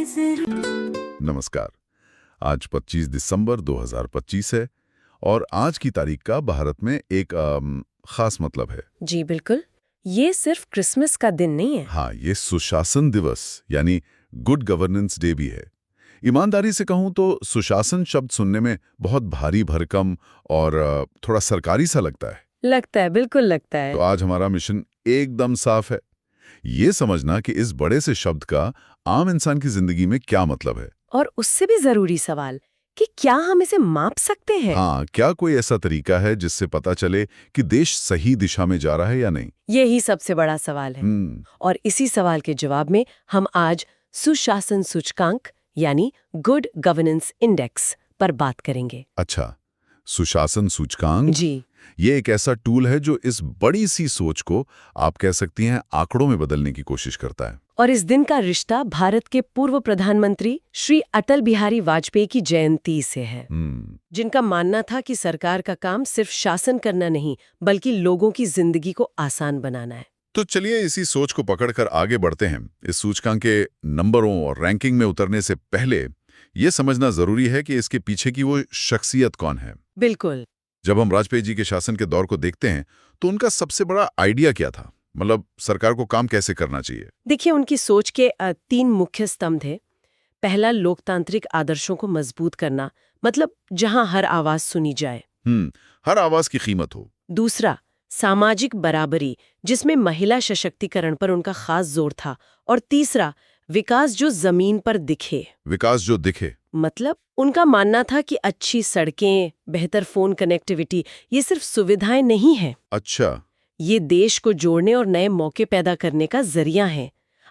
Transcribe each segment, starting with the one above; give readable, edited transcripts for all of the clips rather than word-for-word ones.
नमस्कार। आज 25 दिसंबर 2025 है और आज की तारीख का भारत में एक खास मतलब है। जी बिल्कुल। ये सिर्फ क्रिसमस का दिन नहीं है। हाँ, ये सुशासन दिवस यानी गुड गवर्नेंस डे भी है। ईमानदारी से कहूँ तो सुशासन शब्द सुनने में बहुत भारी भरकम और थोड़ा सरकारी सा लगता है। बिल्कुल लगता तो है। आज हमारा मिशन एकदम साफ है, ये समझना कि इस बड़े से शब्द का आम इंसान की जिंदगी में क्या मतलब है। और उससे भी जरूरी सवाल कि क्या हम इसे माप सकते हैं? हाँ, क्या कोई ऐसा तरीका है जिससे पता चले कि देश सही दिशा में जा रहा है या नहीं? यही सबसे बड़ा सवाल है। और इसी सवाल के जवाब में हम आज सुशासन सूचकांक यानी गुड गवर्नेंस इंडेक्स पर बात करेंगे। अच्छा, सुशासन सूचकांक। जी ये एक ऐसा टूल है जो इस बड़ी सी सोच को आप कह सकती हैं आंकड़ों में बदलने की कोशिश करता है। और इस दिन का रिश्ता भारत के पूर्व प्रधानमंत्री श्री अटल बिहारी वाजपेयी की जयंती से है, जिनका मानना था कि सरकार का काम सिर्फ शासन करना नहीं बल्कि लोगों की जिंदगी को आसान बनाना है। तो चलिए इसी सोच को पकड़कर आगे बढ़ते हैं। इस सूचकांक के नंबरों और रैंकिंग में उतरने से पहले ये समझना जरूरी है कि इसके पीछे की वो शख्सियत कौन है। बिल्कुल। जब हम वाजपेयी जी के शासन के दौर को देखते हैं तो उनका सबसे बड़ा आइडिया क्या था? मतलब सरकार को काम कैसे करना चाहिए? देखिए, उनकी सोच के 3 मुख्य स्तंभ थे। पहला, लोकतांत्रिक आदर्शों को मजबूत करना, मतलब जहां हर आवाज सुनी जाए। हर आवाज की कीमत हो। दूसरा, सामाजिक बराबरी, जिसमें महिला सशक्तिकरण पर उनका खास जोर था। और तीसरा, विकास जो जमीन पर दिखे। विकास जो दिखे। मतलब उनका मानना था कि अच्छी सड़कें, बेहतर फोन कनेक्टिविटी ये सिर्फ सुविधाएं नहीं है। अच्छा। ये देश को जोड़ने और नए मौके पैदा करने का जरिया है।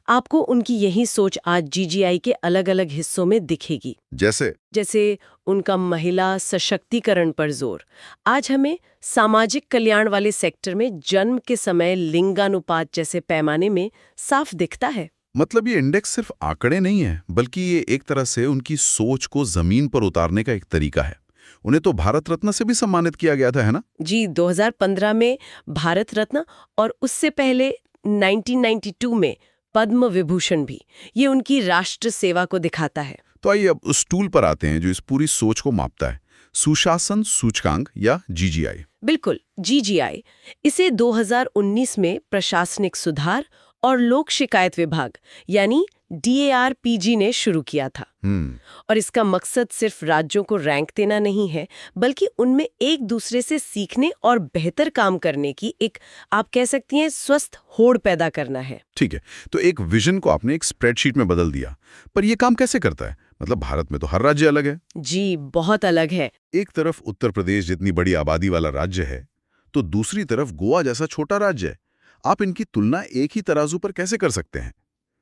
आपको उनकी यही सोच आज जीजीआई के अलग अलग हिस्सों में दिखेगी। जैसे उनका महिला सशक्तिकरण पर जोर आज हमें सामाजिक कल्याण वाले सेक्टर में जन्म के समय लिंगानुपात जैसे पैमाने में साफ दिखता है। मतलब ये इंडेक्स सिर्फ आंकड़े नहीं है, बल्कि ये एक तरह से उनकी सोच को जमीन पर उतारने का एक तरीका है। उन्हें तो भारत रत्न से भी सम्मानित किया गया था, है ना? जी, 2015 में भारत रत्न और उससे पहले 1992 में पद्म विभूषण भी। ये उनकी राष्ट्र सेवा को दिखाता है। तो आइए अब उस टूल पर आते हैं जो इस पूरी सोच को मापता है, सुशासन सूचकांक या जीजीआई। बिल्कुल, जीजीआई। इसे 2019 में प्रशासनिक सुधार और लोक शिकायत विभाग यानी DARPG ने शुरू किया था। और इसका मकसद सिर्फ राज्यों को रैंक देना नहीं है, बल्कि उनमें एक दूसरे से सीखने और बेहतर काम करने की एक, आप कह सकती हैं, स्वस्थ होड़ पैदा करना है। ठीक है, तो एक विजन को आपने एक स्प्रेडशीट में बदल दिया, पर यह काम कैसे करता है? मतलब भारत में तो हर राज्य अलग है। जी, बहुत अलग है। एक तरफ उत्तर प्रदेश जितनी बड़ी आबादी वाला राज्य है, तो दूसरी तरफ गोवा जैसा छोटा राज्य है। आप इनकी तुलना एक ही तराजू पर कैसे कर सकते हैं?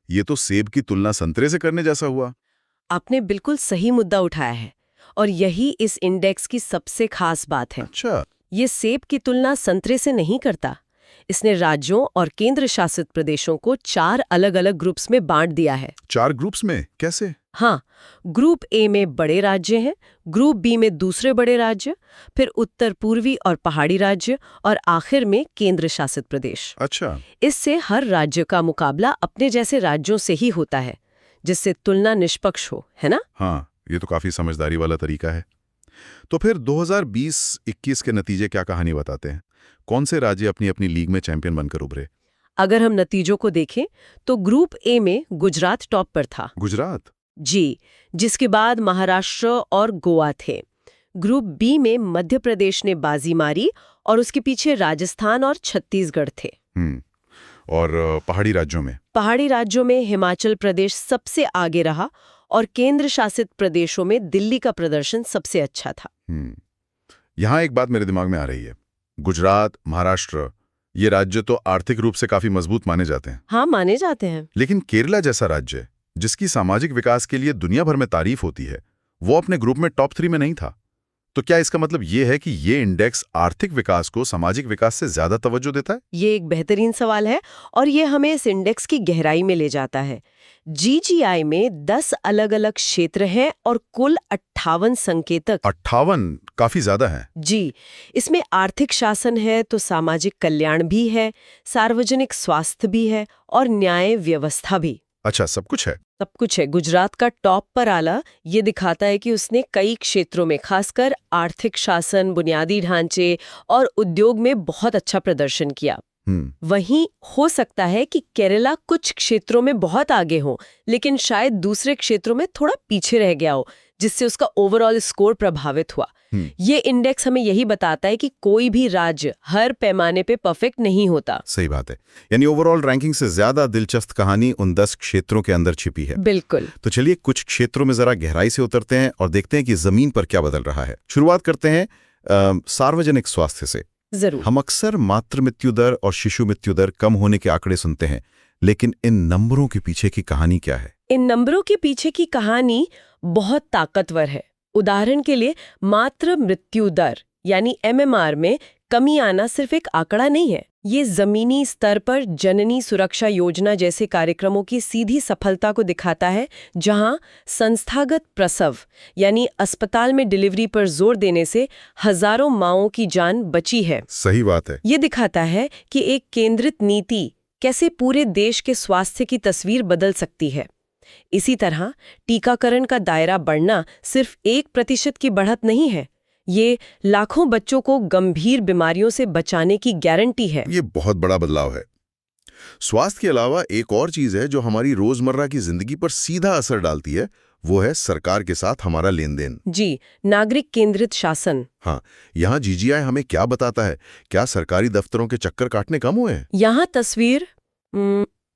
ये तो सेब की तुलना संतरे से करने जैसा हुआ। आपने बिल्कुल सही मुद्दा उठाया है और यही इस इंडेक्स की सबसे खास बात है। अच्छा। ये सेब की तुलना संतरे से नहीं करता। इसने राज्यों और केंद्र शासित प्रदेशों को 4 अलग-अलग ग्रुप्स में बांट दिया है। 4 ग्रुप्स में कैसे? हाँ, ग्रुप ए में बड़े राज्य हैं, ग्रुप बी में दूसरे बड़े राज्य, फिर उत्तर पूर्वी और पहाड़ी राज्य और आखिर में केंद्र शासित प्रदेश। अच्छा। इससे हर राज्य का मुकाबला अपने जैसे राज्यों से ही होता है, जिससे तुलना निष्पक्ष हो, है ना? हाँ, ये तो काफी समझदारी वाला तरीका है। तो फिर 2020-21 के नतीजे क्या कहानी बताते हैं? कौन से राज्य अपनी अपनी लीग में चैंपियन बनकर उभरे? अगर हम नतीजों को देखें तो ग्रुप ए में गुजरात टॉप पर था। गुजरात? जी, जिसके बाद महाराष्ट्र और गोवा थे। ग्रुप बी में मध्य प्रदेश ने बाजी मारी और उसके पीछे राजस्थान और छत्तीसगढ़ थे। और पहाड़ी राज्यों में? पहाड़ी राज्यों में हिमाचल प्रदेश सबसे आगे रहा और केंद्र शासित प्रदेशों में दिल्ली का प्रदर्शन सबसे अच्छा था। यहाँ एक बात मेरे दिमाग में आ रही है। गुजरात, महाराष्ट्र, ये राज्य तो आर्थिक रूप से काफी मजबूत माने जाते हैं। हाँ, माने जाते हैं। लेकिन केरला जैसा राज्य, जिसकी सामाजिक विकास के लिए दुनिया भर में तारीफ होती है, वो अपने ग्रुप में टॉप 3 में नहीं था। तो क्या इसका मतलब ये है कि ये इंडेक्स आर्थिक विकास को सामाजिक विकास से ज्यादा तवज्जो देता है? ये एक बेहतरीन सवाल है और ये हमें इस इंडेक्स की गहराई में ले जाता है। जीजीआई में 10 अलग-अलग क्षेत्र हैं और कुल 58 संकेतक। 58 काफी ज्यादा है। जी, इसमें आर्थिक शासन है तो सामाजिक कल्याण भी है, सार्वजनिक स्वास्थ्य भी है और न्याय व्यवस्था भी। अच्छा, सब कुछ है। सब कुछ है। गुजरात का टॉप पर आला ये दिखाता है कि उसने कई क्षेत्रों में, खासकर आर्थिक शासन, बुनियादी ढांचे और उद्योग में बहुत अच्छा प्रदर्शन किया। वहीं हो सकता है कि केरला कुछ क्षेत्रों में बहुत आगे हो, लेकिन शायद दूसरे क्षेत्रों में थोड़ा पीछे रह गया हो, जिससे उसका ओवरऑल स्कोर प्रभावित हुआ। ये इंडेक्स हमें यही बताता है कि कोई भी राज्य हर पैमाने पे परफेक्ट नहीं होता। सही बात है। यानी ओवरऑल रैंकिंग से ज्यादा दिलचस्प कहानी उन 10 क्षेत्रों के अंदर छिपी है। बिल्कुल। तो चलिए कुछ क्षेत्रों में जरा गहराई से उतरते हैं और देखते हैं कि जमीन पर क्या बदल रहा है। शुरुआत करते हैं सार्वजनिक स्वास्थ्य से। जरूर। हम अक्सर मातृ मृत्यु दर और शिशु मृत्यु दर कम होने के आंकड़े सुनते हैं, लेकिन इन नंबरों के पीछे की कहानी क्या है? इन नंबरों के पीछे की कहानी बहुत ताकतवर है। उदाहरण के लिए मातृ मृत्यु दर यानी MMR में कमी आना सिर्फ एक आंकड़ा नहीं है, ये जमीनी स्तर पर जननी सुरक्षा योजना जैसे कार्यक्रमों की सीधी सफलता को दिखाता है, जहां संस्थागत प्रसव यानी अस्पताल में डिलीवरी पर जोर देने से हजारों माओं की जान बची है। सही बात है। ये दिखाता है कि एक केंद्रित नीति कैसे पूरे देश के स्वास्थ्य की तस्वीर बदल सकती है। इसी तरह टीकाकरण का दायरा बढ़ना सिर्फ 1% की बढ़त नहीं है, ये लाखों बच्चों को गंभीर बीमारियों से बचाने की गारंटी है। ये बहुत बड़ा बदलाव है। स्वास्थ्य के अलावा एक और चीज है जो हमारी रोजमर्रा की जिंदगी पर सीधा असर डालती है, वो है सरकार के साथ हमारा लेन देन। जी, नागरिक केंद्रित शासन। हाँ, यहाँ GGI हमें क्या बताता है? क्या सरकारी दफ्तरों के चक्कर काटने कम हुए हैं? यहाँ तस्वीर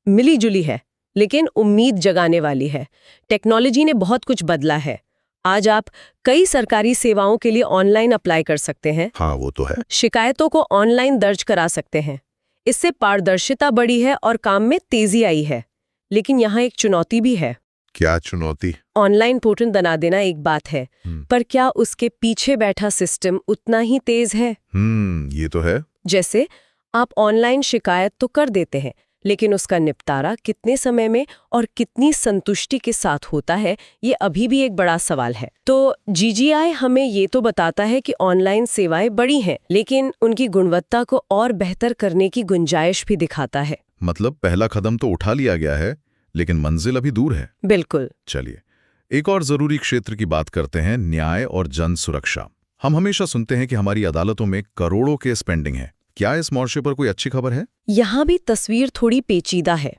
मिली जुली है, लेकिन उम्मीद जगाने वाली है। टेक्नोलॉजी ने बहुत कुछ बदला है। आज आप कई सरकारी सेवाओं के लिए ऑनलाइन अप्लाई कर सकते हैं। हाँ, वो तो है। शिकायतों को ऑनलाइन दर्ज करा सकते हैं। इससे पारदर्शिता बढ़ी है और काम में तेजी आई है। लेकिन यहाँ एक चुनौती भी है। क्या चुनौती? ऑनलाइन पोर्टल बना देना एक बात है, पर क्या उसके पीछे बैठा सिस्टम उतना ही तेज है? ये तो है। जैसे आप ऑनलाइन शिकायत तो कर देते हैं, लेकिन उसका निपटारा कितने समय में और कितनी संतुष्टि के साथ होता है, ये अभी भी एक बड़ा सवाल है। तो GGI हमें ये तो बताता है कि ऑनलाइन सेवाएं बड़ी हैं, लेकिन उनकी गुणवत्ता को और बेहतर करने की गुंजाइश भी दिखाता है। मतलब पहला कदम तो उठा लिया गया है, लेकिन मंजिल अभी दूर है। बिल्कुल। चलिए एक और जरूरी क्षेत्र की बात करते हैं, न्याय और जन सुरक्षा। हम हमेशा सुनते हैं कि हमारी अदालतों में करोड़ों केस पेंडिंग है। क्या इस मोर्चे पर कोई अच्छी खबर है? यहाँ भी तस्वीर थोड़ी पेचीदा है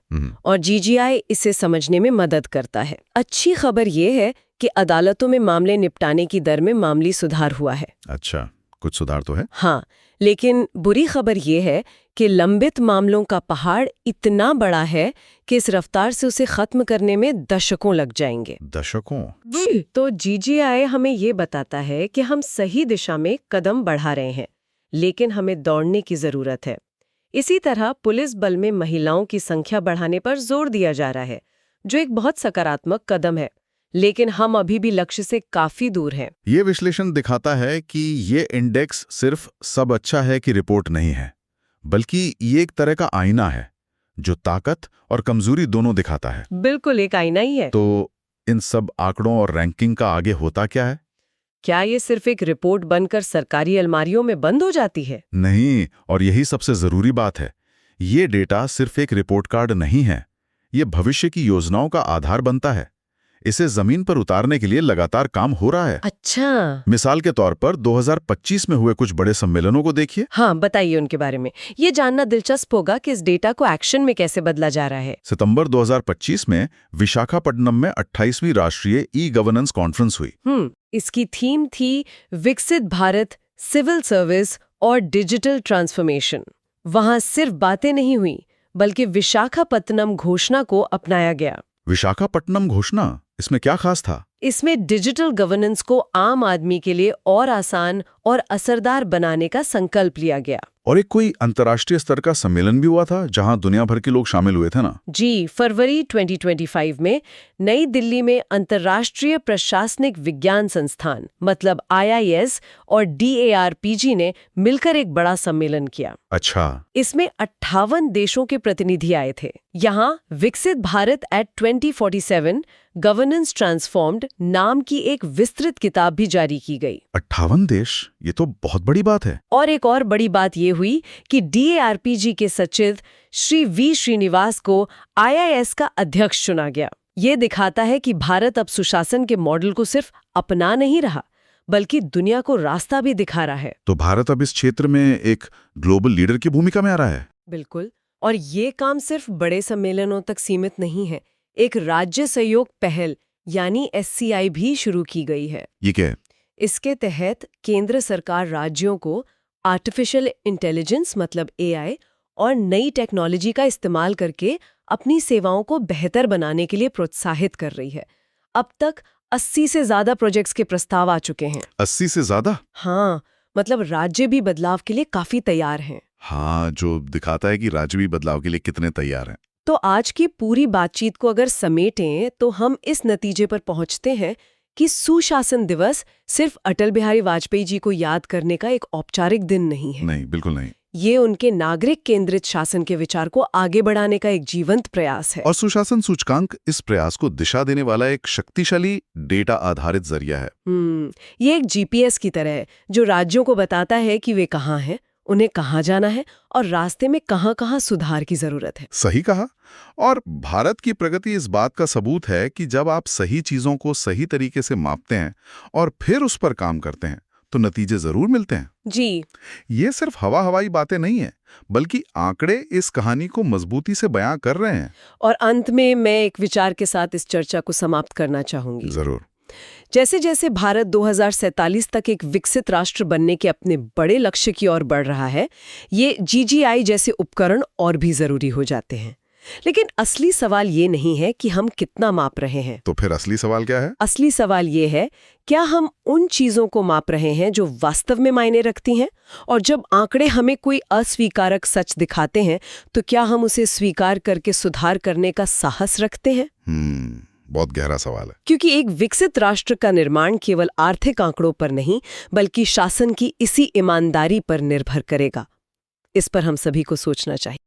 और GGI इसे समझने में मदद करता है। अच्छी खबर ये है कि अदालतों में मामले निपटाने की दर में मामूली सुधार हुआ है। अच्छा, कुछ सुधार तो है। हाँ, लेकिन बुरी खबर ये है कि लंबित मामलों का पहाड़ इतना बड़ा है कि इस रफ्तार से उसे खत्म करने में दशकों लग जाएंगे। दशकों? तो GGI हमें ये बताता है कि हम सही दिशा में कदम बढ़ा रहे हैं, लेकिन हमें दौड़ने की जरूरत है। इसी तरह पुलिस बल में महिलाओं की संख्या बढ़ाने पर जोर दिया जा रहा है, जो एक बहुत सकारात्मक कदम है, लेकिन हम अभी भी लक्ष्य से काफी दूर हैं। ये विश्लेषण दिखाता है कि ये इंडेक्स सिर्फ सब अच्छा है कि रिपोर्ट नहीं है, बल्कि ये एक तरह का आईना है जो ताकत और कमजोरी दोनों दिखाता है। बिल्कुल एक आईना ही है। तो इन सब आंकड़ों और रैंकिंग का आगे होता क्या है? क्या ये सिर्फ एक रिपोर्ट बनकर सरकारी अलमारियों में बंद हो जाती है? नहीं, और यही सबसे जरूरी बात है। ये डेटा सिर्फ एक रिपोर्ट कार्ड नहीं है, ये भविष्य की योजनाओं का आधार बनता है। इसे जमीन पर उतारने के लिए लगातार काम हो रहा है। अच्छा। मिसाल के तौर पर 2025 में हुए कुछ बड़े सम्मेलनों को देखिए। हाँ, बताइए उनके बारे में। ये जानना दिलचस्प होगा कि इस डेटा को एक्शन में कैसे बदला जा रहा है। सितंबर 2025 में विशाखापट्टनम में 28वीं राष्ट्रीय ई-गवर्नेंस कॉन्फ्रेंस हुई। इसकी थीम थी विकसित भारत, सिविल सर्विस और डिजिटल ट्रांसफॉर्मेशन। वहां सिर्फ बातें नहीं हुई, बल्कि विशाखापट्टनम घोषणा को अपनाया गया। विशाखापट्टनम घोषणा, इसमें क्या खास था? इसमें डिजिटल गवर्नेंस को आम आदमी के लिए और आसान और असरदार बनाने का संकल्प लिया गया। और एक कोई अंतर्राष्ट्रीय स्तर का सम्मेलन भी हुआ था जहां दुनिया भर के लोग शामिल हुए थे ना? जी, फरवरी 2025 में नई दिल्ली में अंतर्राष्ट्रीय प्रशासनिक विज्ञान संस्थान मतलब IIS और DARPG ने मिलकर एक बड़ा सम्मेलन किया। अच्छा। इसमें 58 देशों के प्रतिनिधि आए थे। यहाँ विकसित भारत एट 2047 गवर्नेंस ट्रांसफॉर्म्ड नाम की एक विस्तृत किताब भी जारी की गई। 58 देश? ये तो बहुत बड़ी बात है। और एक और बड़ी बात ये हुई कि DARPG के सचिव श्री V श्रीनिवास को IIS का अध्यक्ष चुना गया। ये दिखाता है कि भारत अब सुशासन के मॉडल को सिर्फ अपना नहीं रहा, बल्कि दुनिया को रास्ता भी दिखा रहा है। तो भारत अब इस क्षेत्र में एक ग्लोबल लीडर की भूमिका में आ रहा है। बिल्कुल। और ये काम सिर्फ बड़े सम्मेलनों तक सीमित नहीं है। एक राज्य सहयोग पहल यानी SCI भी शुरू की गई है। ये क्या है? इसके तहत केंद्र सरकार राज्यों को आर्टिफिशियल इंटेलिजेंस मतलब AI और नई टेक्नोलॉजी का इस्तेमाल करके अपनी सेवाओं को बेहतर बनाने के लिए प्रोत्साहित कर रही है। अब तक 80 से ज्यादा प्रोजेक्ट्स के प्रस्ताव आ चुके हैं। 80 से ज्यादा? हाँ, मतलब राज्य भी बदलाव के लिए काफी तैयार हैं। हाँ, जो दिखाता है कि राज्य भी बदलाव के लिए कितने तैयार हैं। तो आज की पूरी बातचीत को अगर समेटें तो हम इस नतीजे पर पहुंचते हैं कि सुशासन दिवस सिर्फ अटल बिहारी वाजपेयी जी को याद करने का एक औपचारिक दिन नहीं है। नहीं, बिल्कुल नहीं। ये उनके नागरिक केंद्रित शासन के विचार को आगे बढ़ाने का एक जीवंत प्रयास है। और सुशासन सूचकांक इस प्रयास को दिशा देने वाला एक शक्तिशाली डेटा आधारित जरिया है। ये एक GPS की तरह है जो राज्यों को बताता है कि वे कहाँ हैं, उन्हें कहाँ जाना है और रास्ते में कहाँ-कहाँ सुधार की जरूरत है। सही कहा। और भारत की प्रगति इस बात का सबूत है कि जब आप सही चीजों को सही तरीके से मापते हैं और फिर उस पर काम करते हैं तो नतीजे जरूर मिलते हैं। जी। ये सिर्फ हवाई बातें नहीं है, बल्कि आंकड़े इस कहानी को मजबूती से बयां कर रहे हैं। और अंत में मैं एक विचार के साथ इस चर्चा को समाप्त करना चाहूंगी। जरूर। जैसे जैसे भारत 2047 तक एक विकसित राष्ट्र बनने के अपने बड़े लक्ष्य की ओर बढ़ रहा है, ये GGI जैसे उपकरण और भी जरूरी हो जाते हैं। लेकिन असली सवाल ये नहीं है कि हम कितना माप रहे हैं। तो फिर असली सवाल क्या है? असली सवाल ये है, क्या हम उन चीजों को माप रहे हैं जो वास्तव में मायने रखती हैं? और जब आंकड़े हमें कोई अस्वीकारक सच दिखाते हैं, तो क्या हम उसे स्वीकार करके सुधार करने का साहस रखते हैं? बहुत गहरा सवाल है। क्योंकि एक विकसित राष्ट्र का निर्माण केवल आर्थिक आंकड़ों पर नहीं, बल्कि शासन की इसी ईमानदारी पर निर्भर करेगा। इस पर हम सभी को सोचना चाहिए।